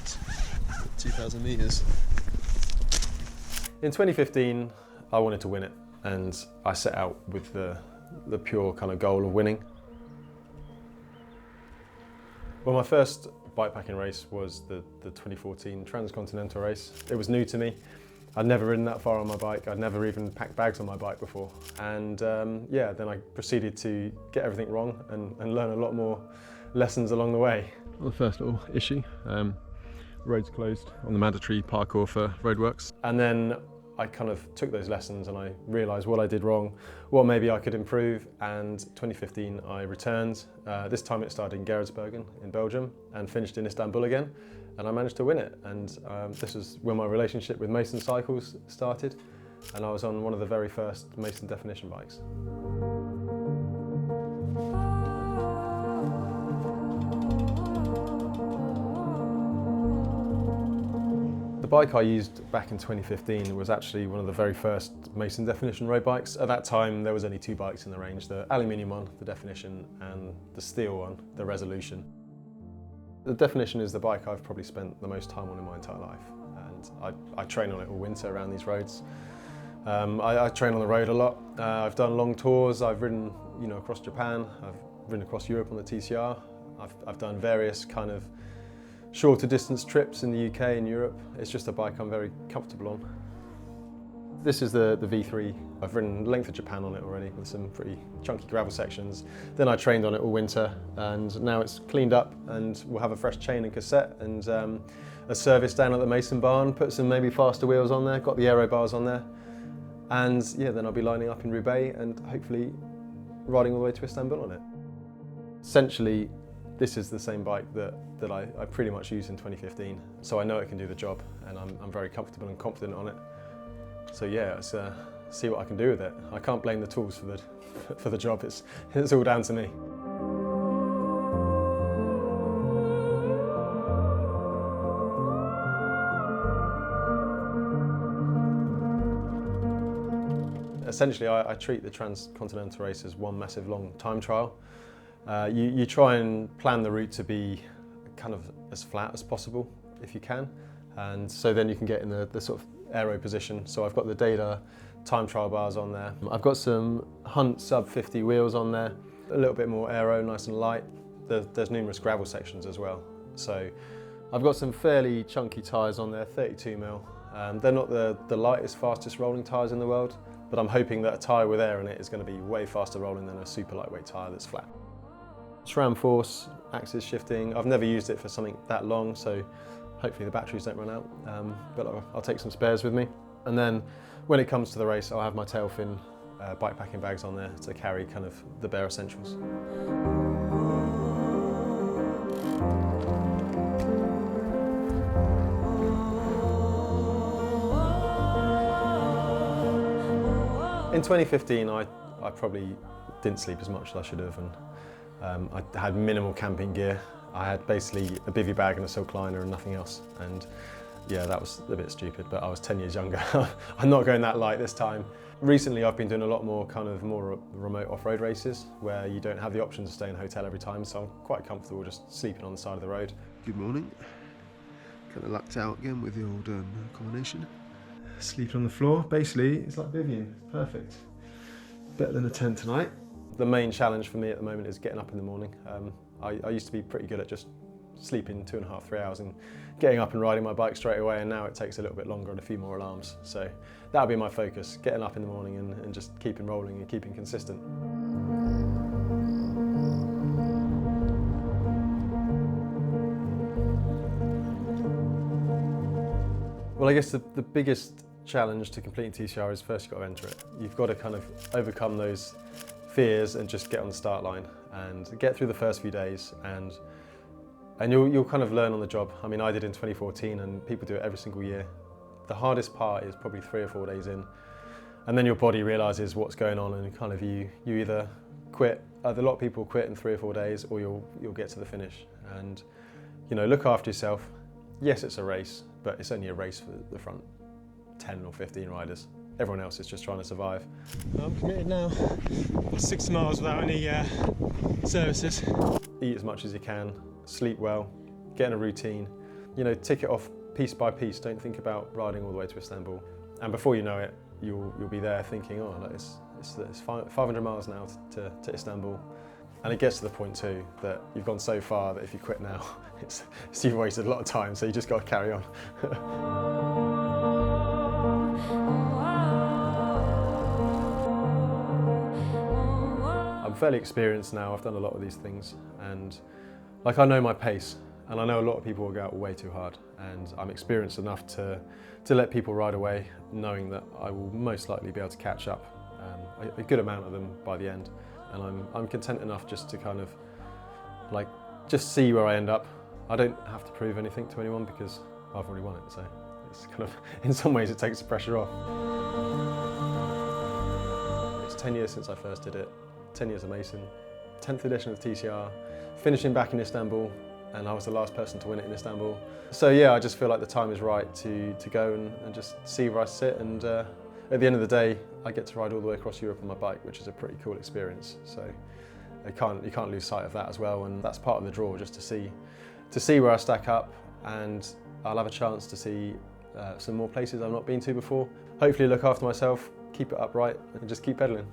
at 2,000 metres. In 2015, I wanted to win it, and I set out with the pure kind of goal of winning. Well, my first bikepacking race was the 2014 Transcontinental Race. It was new to me. I'd never ridden that far on my bike. I'd never even packed bags on my bike before. And yeah, then I proceeded to get everything wrong and learn a lot more lessons along the way. Well, the first little issue, roads closed on the mandatory parkour for roadworks. And then I kind of took those lessons and I realised what I did wrong, what maybe I could improve, and 2015 I returned. This time it started in Gerardsbergen in Belgium and finished in Istanbul again, and I managed to win it. And this was when my relationship with Mason Cycles started, and I was on one of the very first Mason definition bikes. The bike I used back in 2015 was actually one of the very first Mason definition road bikes. At that time there was only two bikes in the range, the aluminium one, the definition, and the steel one, the resolution. The definition is the bike I've probably spent the most time on in my entire life, and I train on it all winter around these roads. I train on the road a lot. I've done long tours, I've ridden across Japan, I've ridden across Europe on the TCR. I've done various kind of shorter distance trips in the UK and Europe. It's just a bike I'm very comfortable on. This is the V3. I've ridden length of Japan on it already with some pretty chunky gravel sections. Then I trained on it all winter, and now it's cleaned up and we'll have a fresh chain and cassette and a service down at the Mason barn, put some maybe faster wheels on there, got the aero bars on there. And yeah, then I'll be lining up in Roubaix and hopefully riding all the way to Istanbul on it. Essentially, this is the same bike that I pretty much used in 2015, so I know it can do the job, and I'm very comfortable and confident on it. So yeah, let's see what I can do with it. I can't blame the tools for the job. It's all down to me. Essentially, I treat the Transcontinental Race as one massive long time trial. You try and plan the route to be kind of as flat as possible if you can, and so then you can get in the sort of aero position. So I've got the Data time trial bars on there. I've got some Hunt sub 50 wheels on there, a little bit more aero, nice and light. There's numerous gravel sections as well. So I've got some fairly chunky tyres on there, 32mm. They're not the lightest, fastest rolling tyres in the world, but I'm hoping that a tyre with air in it is going to be way faster rolling than a super lightweight tyre that's flat. SRAM force, axis shifting. I've never used it for something that long, so hopefully the batteries don't run out, but I'll take some spares with me. And then when it comes to the race, I'll have my tail fin bikepacking bags on there to carry kind of the bare essentials. In 2015, I probably didn't sleep as much as I should have, and I had minimal camping gear. I had basically a bivvy bag and a silk liner and nothing else. And yeah, that was a bit stupid, but I was 10 years younger. I'm not going that light this time. Recently, I've been doing a lot more more remote off-road races where you don't have the option to stay in a hotel every time, so I'm quite comfortable just sleeping on the side of the road. Good morning. Kind of lucked out again with the old accommodation. Sleeping on the floor, basically, it's like bivvying, perfect. Better than a tent tonight. The main challenge for me at the moment is getting up in the morning. I used to be pretty good at just sleeping 2.5, 3 hours and getting up and riding my bike straight away, and now it takes a little bit longer and a few more alarms. So that'll be my focus, getting up in the morning and just keeping rolling and keeping consistent. Well, I guess the biggest challenge to completing TCR is first you've got to enter it. You've got to kind of overcome those fears and just get on the start line and get through the first few days, and you'll kind of learn on the job. I mean, I did in 2014, and people do it every single year. The hardest part is probably 3 or 4 days in, and then your body realizes what's going on, and kind of you either quit. A lot of people quit in 3 or 4 days, or you'll get to the finish. And look after yourself. Yes, it's a race, but it's only a race for the front 10 or 15 riders. Everyone else is just trying to survive. I'm committed now. 60 miles without any services. Eat as much as you can, sleep well, get in a routine, you know, tick it off piece by piece. Don't think about riding all the way to Istanbul. And before you know it, you'll be there thinking, oh, like it's 500 miles now to Istanbul. And it gets to the point too that you've gone so far that if you quit now, you've wasted a lot of time, so you just got to carry on. I'm fairly experienced now. I've done a lot of these things, and like I know my pace, and I know a lot of people will go out way too hard, and I'm experienced enough to let people ride away, knowing that I will most likely be able to catch up a good amount of them by the end. And I'm content enough just to kind of like just see where I end up. I don't have to prove anything to anyone because I've already won it, so it's kind of, in some ways, it takes the pressure off. It's 10 years since I first did it, 10 years of Mason, 10th edition of TCR, finishing back in Istanbul, and I was the last person to win it in Istanbul. So yeah, I just feel like the time is right to go and just see where I sit, and at the end of the day, I get to ride all the way across Europe on my bike, which is a pretty cool experience. So you can't lose sight of that as well, and that's part of the draw, just to see where I stack up, and I'll have a chance to see some more places I've not been to before. Hopefully look after myself, keep it upright, and just keep pedaling.